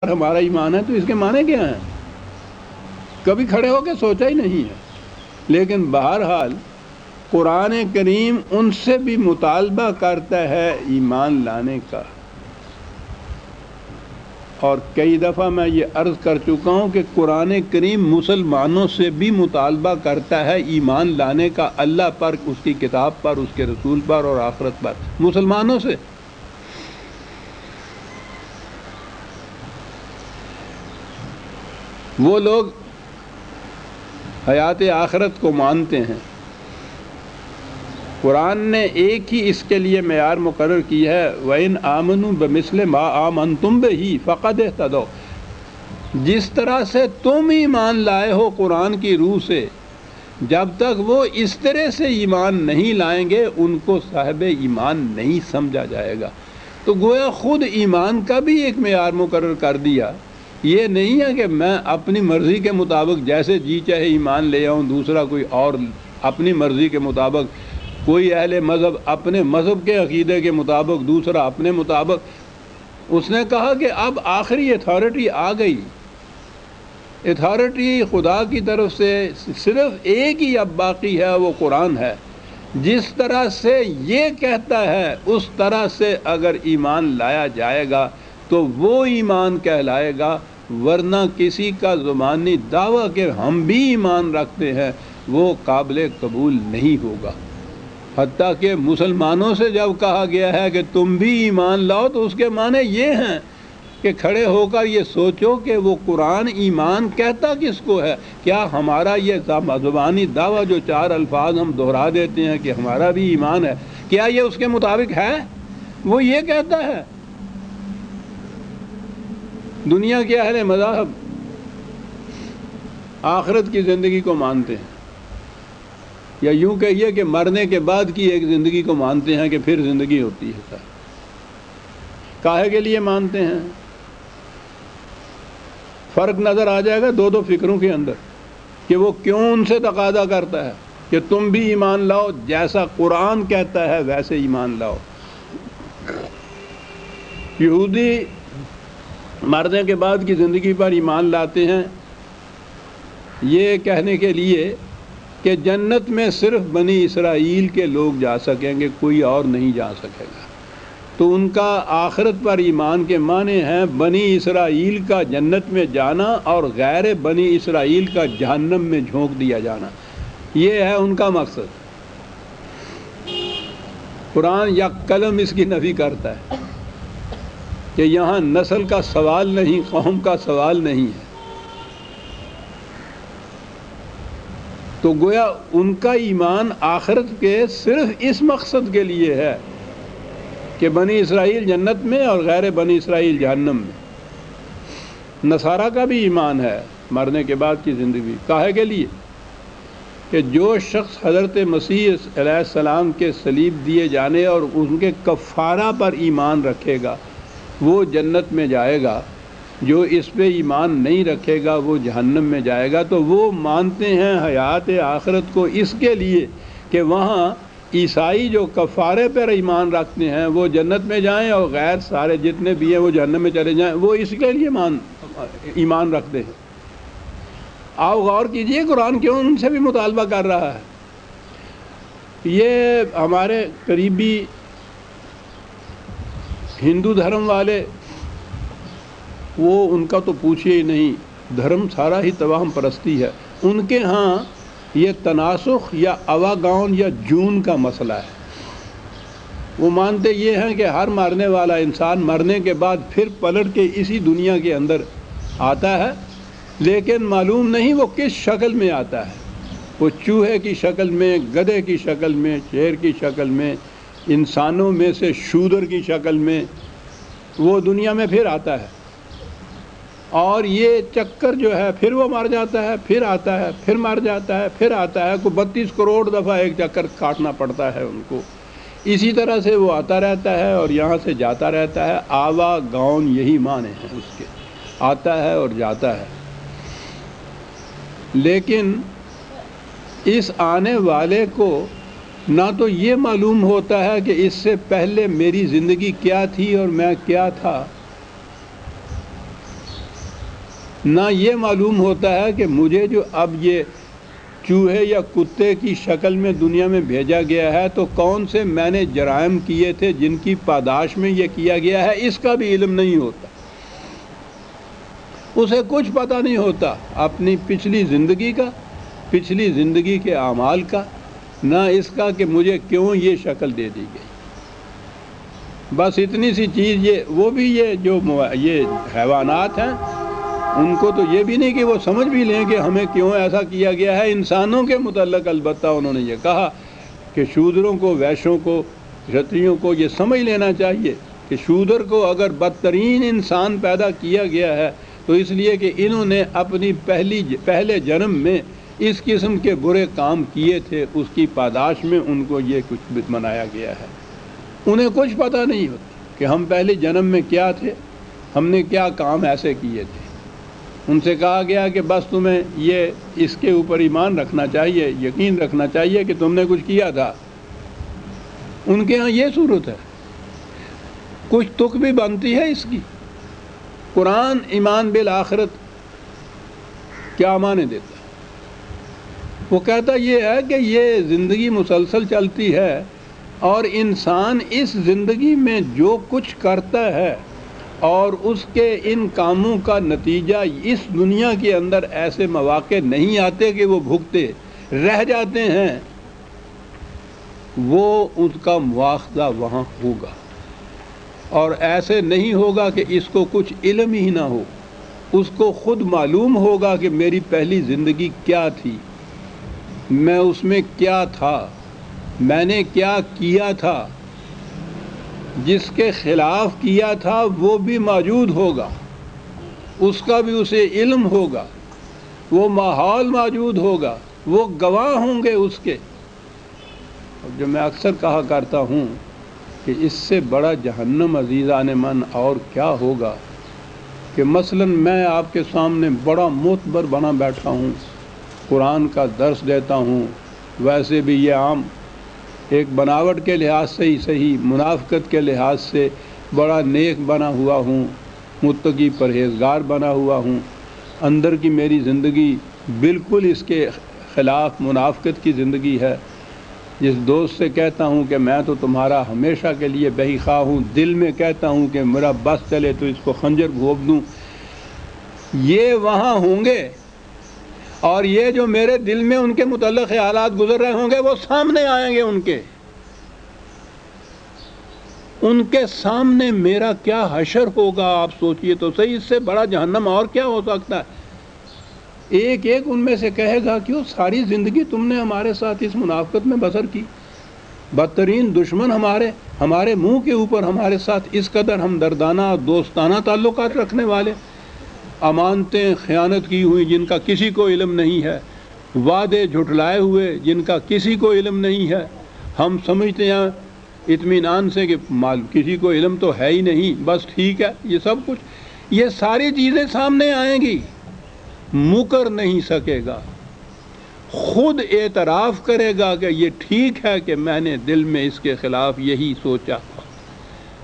ہمارا ایمان ہے تو اس کے معنی کیا ہیں؟ کبھی کھڑے ہو کے سوچا ہی نہیں ہے. لیکن بہرحال قرآن کریم ان سے بھی مطالبہ کرتا ہے ایمان لانے کا. اور کئی دفعہ میں یہ عرض کر چکا ہوں کہ قرآن کریم مسلمانوں سے بھی مطالبہ کرتا ہے ایمان لانے کا، اللہ پر، اس کی کتاب پر، اس کے رسول پر اور آخرت پر. مسلمانوں سے. وہ لوگ حیات آخرت کو مانتے ہیں. قرآن نے ایک ہی اس کے لیے معیار مقرر کی ہے، وَإِنْ آمَنُوا بِمِثْلِ مَا آمَنْتُمْ بِهِ فَقَدْ اهْتَدَوْا. جس طرح سے تم ایمان لائے ہو قرآن کی روح سے، جب تک وہ اس طرح سے ایمان نہیں لائیں گے ان کو صاحب ایمان نہیں سمجھا جائے گا. تو گویا خود ایمان کا بھی ایک معیار مقرر کر دیا. یہ نہیں ہے کہ میں اپنی مرضی کے مطابق جیسے جی چاہے ایمان لے آؤں، دوسرا کوئی اور اپنی مرضی کے مطابق، کوئی اہل مذہب اپنے مذہب کے عقیدے کے مطابق، دوسرا اپنے مطابق. اس نے کہا کہ اب آخری اتھارٹی آ گئی. اتھارٹی خدا کی طرف سے صرف ایک ہی اب باقی ہے، وہ قرآن ہے. جس طرح سے یہ کہتا ہے اس طرح سے اگر ایمان لایا جائے گا تو وہ ایمان کہلائے گا، ورنہ کسی کا زبانی دعویٰ کہ ہم بھی ایمان رکھتے ہیں وہ قابل قبول نہیں ہوگا. حتیٰ کہ مسلمانوں سے جب کہا گیا ہے کہ تم بھی ایمان لاؤ تو اس کے معنی یہ ہیں کہ کھڑے ہو کر یہ سوچو کہ وہ قرآن ایمان کہتا کس کو ہے. کیا ہمارا یہ زبانی دعویٰ جو 4 الفاظ ہم دہرا دیتے ہیں کہ ہمارا بھی ایمان ہے، کیا یہ اس کے مطابق ہے؟ وہ یہ کہتا ہے. دنیا کے اہل مذاہب آخرت کی زندگی کو مانتے ہیں، یا یوں کہیے کہ مرنے کے بعد کی ایک زندگی کو مانتے ہیں کہ پھر زندگی ہوتی ہے. کاہے کے لیے مانتے ہیں؟ فرق نظر آ جائے گا دو فکروں کے اندر کہ وہ کیوں ان سے تقاضا کرتا ہے کہ تم بھی ایمان لاؤ، جیسا قرآن کہتا ہے ویسے ایمان لاؤ. یہودی مرنے کے بعد کی زندگی پر ایمان لاتے ہیں یہ کہنے کے لیے کہ جنت میں صرف بنی اسرائیل کے لوگ جا سکیں گے، کوئی اور نہیں جا سکے گا. تو ان کا آخرت پر ایمان کے معنی ہیں بنی اسرائیل کا جنت میں جانا اور غیر بنی اسرائیل کا جہنم میں جھونک دیا جانا. یہ ہے ان کا مقصد. قرآن یک قلم اس کی نفی کرتا ہے کہ یہاں نسل کا سوال نہیں، قوم کا سوال نہیں ہے. تو گویا ان کا ایمان آخرت کے صرف اس مقصد کے لیے ہے کہ بنی اسرائیل جنت میں اور غیر بنی اسرائیل جہنم میں. نصارہ کا بھی ایمان ہے مرنے کے بعد کی زندگی. کاہے کے لیے؟ کہ جو شخص حضرت مسیح علیہ السلام کے صلیب دیے جانے اور ان کے کفارہ پر ایمان رکھے گا وہ جنت میں جائے گا، جو اس پہ ایمان نہیں رکھے گا وہ جہنم میں جائے گا. تو وہ مانتے ہیں حیات آخرت کو اس کے لیے کہ وہاں عیسائی جو کفارے پر ایمان رکھتے ہیں وہ جنت میں جائیں اور غیر سارے جتنے بھی ہیں وہ جہنم میں چلے جائیں. وہ اس کے لیے ایمان رکھتے ہیں. آؤ غور کیجئے قرآن کیوں ان سے بھی مطالبہ کر رہا ہے. یہ ہمارے قریبی ہندو دھرم والے، وہ ان کا تو پوچھئے ہی نہیں، دھرم سارا ہی توہم پرستی ہے. ان کے ہاں یہ تناسخ یا اواگاؤن یا جون کا مسئلہ ہے. وہ مانتے یہ ہیں کہ ہر مرنے والا انسان مرنے کے بعد پھر پلٹ کے اسی دنیا کے اندر آتا ہے، لیکن معلوم نہیں وہ کس شکل میں آتا ہے. وہ چوہے کی شکل میں، گدھے کی شکل میں، شیر کی شکل میں، انسانوں میں سے شودر کی شکل میں وہ دنیا میں پھر آتا ہے. اور یہ چکر جو ہے پھر وہ مر جاتا ہے، پھر آتا ہے، پھر مر جاتا ہے، پھر آتا ہے. کو 32 کروڑ دفعہ ایک چکر کاٹنا پڑتا ہے ان کو. اسی طرح سے وہ آتا رہتا ہے اور یہاں سے جاتا رہتا ہے. آوا گاؤن یہی معنی ہیں اس کے، آتا ہے اور جاتا ہے. لیکن اس آنے والے کو نہ تو یہ معلوم ہوتا ہے کہ اس سے پہلے میری زندگی کیا تھی اور میں کیا تھا، نہ یہ معلوم ہوتا ہے کہ مجھے جو اب یہ چوہے یا کتے کی شکل میں دنیا میں بھیجا گیا ہے تو کون سے میں نے جرائم کیے تھے جن کی پاداش میں یہ کیا گیا ہے، اس کا بھی علم نہیں ہوتا، اسے کچھ پتہ نہیں ہوتا اپنی پچھلی زندگی کا، پچھلی زندگی کے اعمال کا، نہ اس کا کہ مجھے کیوں یہ شکل دے دی گئی۔ بس اتنی سی چیز وہ بھی یہ حیوانات ہیں، ان کو تو یہ بھی نہیں کہ وہ سمجھ بھی لیں کہ ہمیں کیوں ایسا کیا گیا ہے۔ انسانوں کے متعلق البتہ انہوں نے یہ کہا کہ شودروں کو، ویشوں کو، چھتریوں کو یہ سمجھ لینا چاہیے کہ شودر کو اگر بدترین انسان پیدا کیا گیا ہے تو اس لیے کہ انہوں نے اپنی پہلے جنم میں اس قسم کے برے کام کیے تھے، اس کی پاداش میں ان کو یہ کچھ منایا گیا ہے۔ انہیں کچھ پتہ نہیں ہوتا کہ ہم پہلے جنم میں کیا تھے، ہم نے کیا کام ایسے کیے تھے۔ ان سے کہا گیا کہ بس تمہیں یہ اس کے اوپر ایمان رکھنا چاہیے، یقین رکھنا چاہیے کہ تم نے کچھ کیا تھا۔ ان کے ہاں یہ صورت ہے، کچھ تک بھی بنتی ہے اس کی۔ قرآن ایمان بالآخرت کیا معنی دیتا ہے؟ وہ کہتا یہ ہے کہ یہ زندگی مسلسل چلتی ہے اور انسان اس زندگی میں جو کچھ کرتا ہے اور اس کے ان کاموں کا نتیجہ اس دنیا کے اندر ایسے مواقع نہیں آتے کہ وہ بھگتے رہ جاتے ہیں، وہ اس کا مواخذہ وہاں ہوگا، اور ایسے نہیں ہوگا کہ اس کو کچھ علم ہی نہ ہو، اس کو خود معلوم ہوگا کہ میری پہلی زندگی کیا تھی، میں اس میں کیا تھا، میں نے کیا کیا تھا، جس کے خلاف کیا تھا وہ بھی موجود ہوگا، اس کا بھی اسے علم ہوگا، وہ ماحول موجود ہوگا، وہ گواہ ہوں گے اس کے۔ جو میں اکثر کہا کرتا ہوں کہ اس سے بڑا جہنم عزیزان من اور کیا ہوگا کہ مثلا میں آپ کے سامنے بڑا معتبر بنا بیٹھا ہوں، قرآن کا درس دیتا ہوں، ویسے بھی یہ عام ایک بناوٹ کے لحاظ سے ہی صحیح، منافقت کے لحاظ سے بڑا نیک بنا ہوا ہوں، متقی پرہیزگار بنا ہوا ہوں، اندر کی میری زندگی بالکل اس کے خلاف منافقت کی زندگی ہے۔ جس دوست سے کہتا ہوں کہ میں تو تمہارا ہمیشہ کے لیے بہی خواہ ہوں، دل میں کہتا ہوں کہ میرا بس چلے تو اس کو خنجر گھونپ دوں، یہ وہاں ہوں گے، اور یہ جو میرے دل میں ان کے متعلق خیالات گزر رہے ہوں گے وہ سامنے آئیں گے، ان کے سامنے میرا کیا حشر ہوگا، آپ سوچئے تو صحیح، اس سے بڑا جہنم اور کیا ہو سکتا ہے۔ ایک ایک ان میں سے کہے گا کیوں ساری زندگی تم نے ہمارے ساتھ اس منافقت میں بسر کی، بدترین دشمن ہمارے منہ کے اوپر ہمارے ساتھ اس قدر ہمدردانہ دوستانہ تعلقات رکھنے والے، امانتیں خیانت کی ہوئی جن کا کسی کو علم نہیں ہے، وعدے جھٹلائے ہوئے جن کا کسی کو علم نہیں ہے، ہم سمجھتے ہیں اطمینان سے کہ کسی کو علم تو ہے ہی نہیں، بس ٹھیک ہے، یہ سب کچھ، یہ ساری چیزیں سامنے آئیں گی، مکر نہیں سکے گا، خود اعتراف کرے گا کہ یہ ٹھیک ہے کہ میں نے دل میں اس کے خلاف یہی سوچا تھا،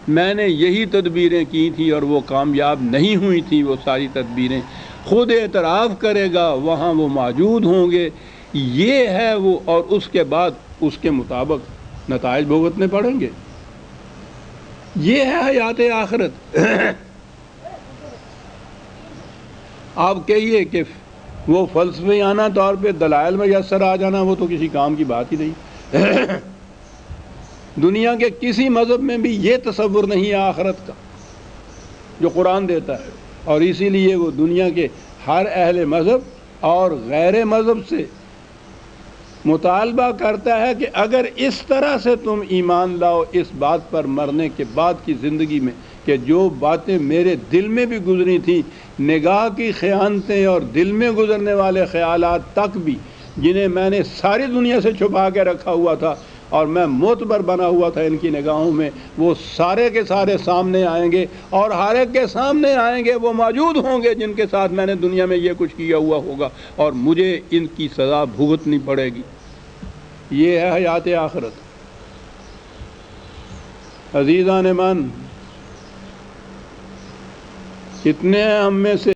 میں نے یہی تدبیریں کی تھیں اور وہ کامیاب نہیں ہوئی تھیں، وہ ساری تدبیریں خود اعتراف کرے گا، وہاں وہ موجود ہوں گے، یہ ہے وہ، اور اس کے بعد اس کے مطابق نتائج بھگتنے پڑیں گے۔ یہ ہے حیات آخرت۔ آپ کہیے کہ وہ فلسفیانہ طور پہ دلائل میں یسر آ جانا وہ تو کسی کام کی بات ہی نہیں۔ دنیا کے کسی مذہب میں بھی یہ تصور نہیں ہے آخرت کا جو قرآن دیتا ہے، اور اسی لیے وہ دنیا کے ہر اہل مذہب اور غیر مذہب سے مطالبہ کرتا ہے کہ اگر اس طرح سے تم ایمان لاؤ اس بات پر مرنے کے بعد کی زندگی میں کہ جو باتیں میرے دل میں بھی گزری تھیں، نگاہ کی خیانتیں اور دل میں گزرنے والے خیالات تک بھی جنہیں میں نے ساری دنیا سے چھپا کے رکھا ہوا تھا اور میں معتبر بنا ہوا تھا ان کی نگاہوں میں، وہ سارے کے سارے سامنے آئیں گے، اور ہر ایک کے سامنے آئیں گے، وہ موجود ہوں گے جن کے ساتھ میں نے دنیا میں یہ کچھ کیا ہوا ہوگا، اور مجھے ان کی سزا بھگتنی پڑے گی۔ یہ ہے حیات آخرت۔ عزیزان من، کتنے ہم میں سے